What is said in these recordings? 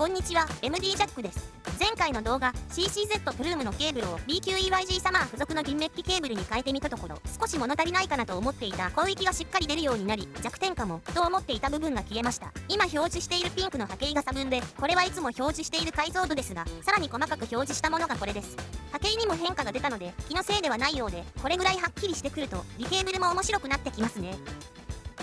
こんにちは、MD ジャックです。前回の動画、CCZ プルームのケーブルを BQEYG サマー付属の銀メッキケーブルに変えてみたところ、少し物足りないかなと思っていた広域がしっかり出るようになり、弱点かも、と思っていた部分が消えました。今表示しているピンクの波形が差分で、これはいつも表示している解像度ですが、さらに細かく表示したものがこれです。波形にも変化が出たので、気のせいではないようで、これぐらいはっきりしてくると、リケーブルも面白くなってきますね。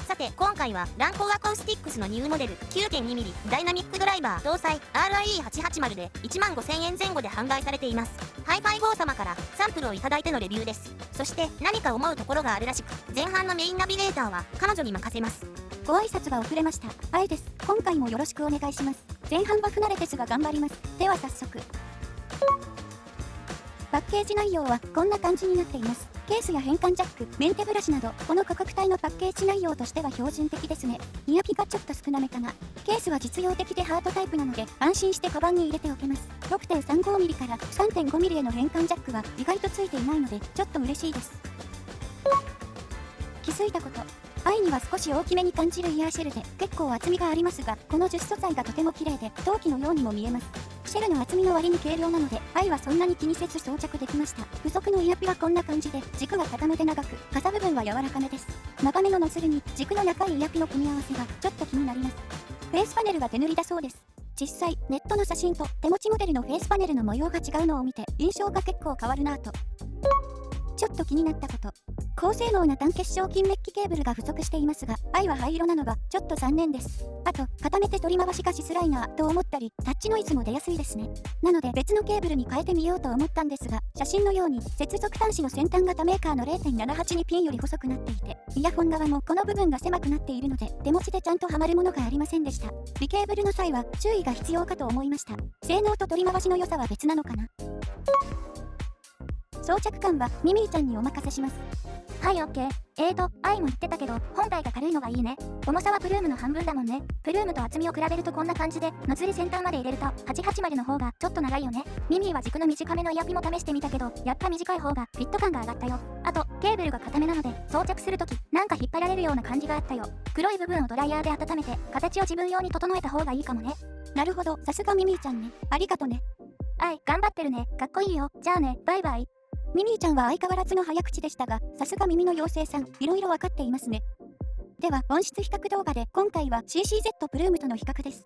さて今回はランコーアコースティックスのニューモデル 9.2mm ダイナミックドライバー搭載 RIE880 で15,000円前後で販売されています。ハイファイ号様からサンプルをいただいてのレビューです。そして何か思うところがあるらしく、前半のメインナビゲーターは彼女に任せます。ご挨拶が遅れました。あえです。今回もよろしくお願いします。前半は不慣れですが頑張ります。では早速。パッケージ内容はこんな感じになっています。ケースや変換ジャック、メンテブラシなど、この価格帯のパッケージ内容としては標準的ですね。イヤピがちょっと少なめかな。ケースは実用的でハートタイプなので、安心してカバンに入れておけます。6.35mm から 3.5mm への変換ジャックは意外とついていないので、ちょっと嬉しいです。気づいたこと。愛には少し大きめに感じるイヤーシェルで結構厚みがありますが、この樹脂素材がとても綺麗で陶器のようにも見えます。シェルの厚みの割に軽量なので、愛はそんなに気にせず装着できました。付属のイヤピはこんな感じで、軸が固めで長く、傘部分は柔らかめです。長めのノズルに軸の長いイヤピの組み合わせがちょっと気になります。フェイスパネルが手塗りだそうです。実際、ネットの写真と手持ちモデルのフェイスパネルの模様が違うのを見て、印象が結構変わるなぁと。ちょっと気になったこと。高性能な単結晶金メッキケーブルが不足していますが、愛は灰色なのがちょっと残念です。あと、固めて取り回しがしづらいなぁと思ったり、タッチノイズも出やすいですね。なので別のケーブルに変えてみようと思ったんですが、写真のように接続端子の先端が他メーカーの 0.782 ピンより細くなっていて、イヤホン側もこの部分が狭くなっているので、手持ちでちゃんとはまるものがありませんでした。リケーブルの際は注意が必要かと思いました。性能と取り回しの良さは別なのかな。装着感はミミーちゃんにお任せします。はい、オッケー。愛も言ってたけど、本体が軽いのがいいね。重さはプルームの半分だもんね。プルームと厚みを比べるとこんな感じで、ノズル先端まで入れると、880の方がちょっと長いよね。ミミーは軸の短めのイヤピも試してみたけど、やっぱ短い方がフィット感が上がったよ。あと、ケーブルが固めなので、装着するとき、なんか引っ張られるような感じがあったよ。黒い部分をドライヤーで温めて、形を自分用に整えた方がいいかもね。なるほど、さすがミミーちゃんね。ありがとね。頑張ってるね。かっこいいよ。じゃあね、バイバイ。ミミーちゃんは相変わらずの早口でしたが、さすが耳の妖精さん、いろいろわかっていますね。では、音質比較動画で今回は CCZ プルームとの比較です。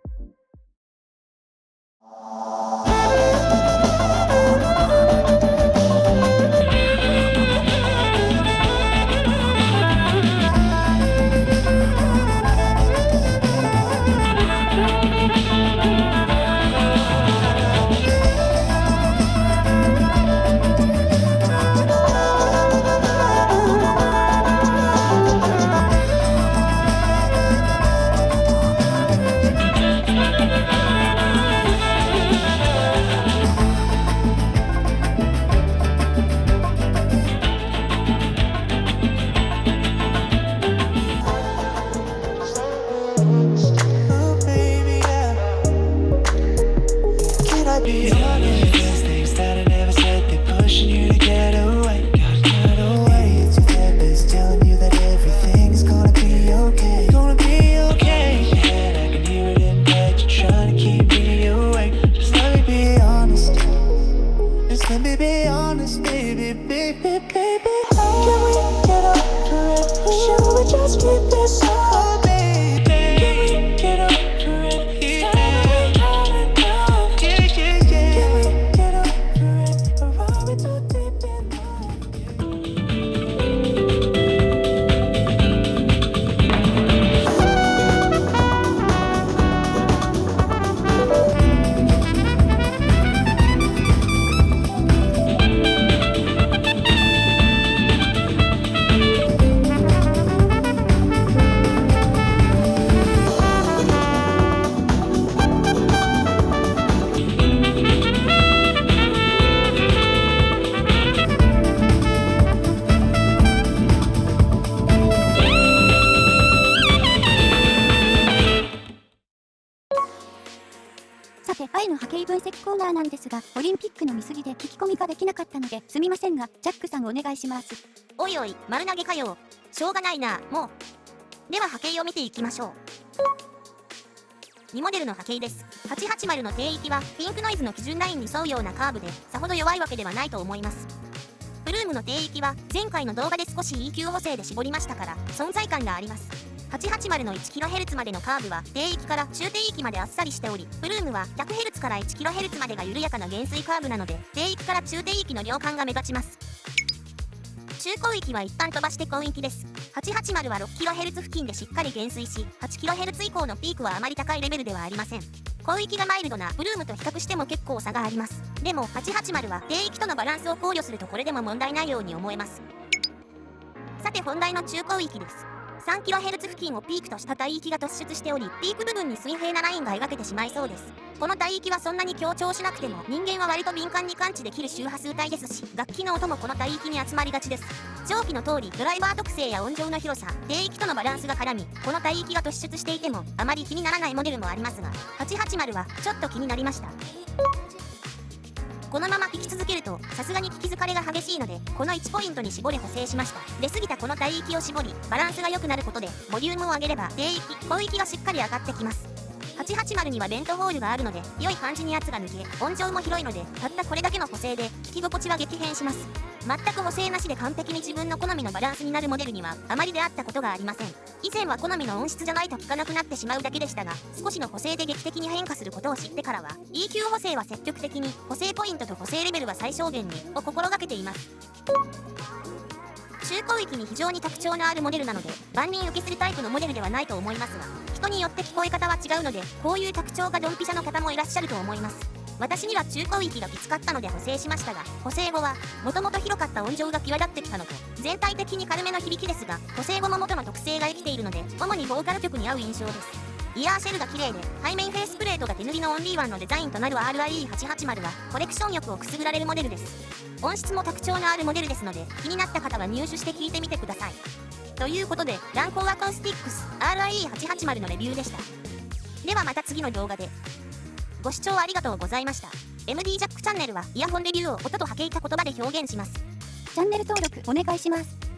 愛の波形分析コーナーなんですが、オリンピックの見過ぎで聞き込みができなかったのですみませんが、ジャックさんお願いします。おいおい、丸投げかよ。しょうがないな、もう。では波形を見ていきましょう。2モデルの波形です。880の低域はピンクノイズの基準ラインに沿うようなカーブでさほど弱いわけではないと思います。プルームの低域は前回の動画で少し EQ 補正で絞りましたから存在感があります。880の 1kHz までのカーブは低域から中低域まであっさりしており、プルームは 100Hz から 1kHz までが緩やかな減衰カーブなので低域から中低域の量感が目立ちます。中高域は一旦飛ばして高域です。880は 6kHz 付近でしっかり減衰し、8kHz 以降のピークはあまり高いレベルではありません。高域がマイルドなプルームと比較しても結構差があります。でも880は低域とのバランスを考慮するとこれでも問題ないように思えます。さて本題の中高域です。3kHz 付近をピークとした帯域が突出しており、ピーク部分に水平なラインが描けてしまいそうです。この帯域はそんなに強調しなくても人間は割と敏感に感知できる周波数帯ですし、楽器の音もこの帯域に集まりがちです。上記の通りドライバー特性や音量の広さ、低域とのバランスが絡み、この帯域が突出していてもあまり気にならないモデルもありますが、880はちょっと気になりました。このまま聞き続けるとさすがに聞き疲れが激しいので、この1ポイントに絞り補正しました。出過ぎたこの帯域を絞りバランスが良くなることでボリュームを上げれば低域高域がしっかり上がってきます。880にはベントホールがあるので良い感じに圧が抜け、音量も広いのでたったこれだけの補正で聞き心地は激変します。全く補正なしで完璧に自分の好みのバランスになるモデルにはあまり出会ったことがありません。以前は好みの音質じゃないと聞かなくなってしまうだけでしたが、少しの補正で劇的に変化することを知ってからは EQ 補正は積極的に、補正ポイントと補正レベルは最小限にを心がけています。中高域に非常に特徴のあるモデルなので万人受けするタイプのモデルではないと思いますが、人によって聞こえ方は違うのでこういう特徴がドンピシャの方もいらっしゃると思います。私には中高域がきつかったので補正しましたが、補正後はもともと広かった音量が際立ってきたのと全体的に軽めの響きですが、補正後も元の特性が生きているので主にボーカル曲に合う印象です。イヤーシェルが綺麗で背面フェイスプレートが手塗りのオンリーワンのデザインとなる RIE880 はコレクション欲をくすぐられるモデルです。音質も特徴のあるモデルですので気になった方は入手して聞いてみてください。ということでランコーアコースティックス RIE880 のレビューでした。ではまた次の動画で。ご視聴ありがとうございました。MD ジャックチャンネルはイヤホンレビューを音と波形た言葉で表現します。チャンネル登録お願いします。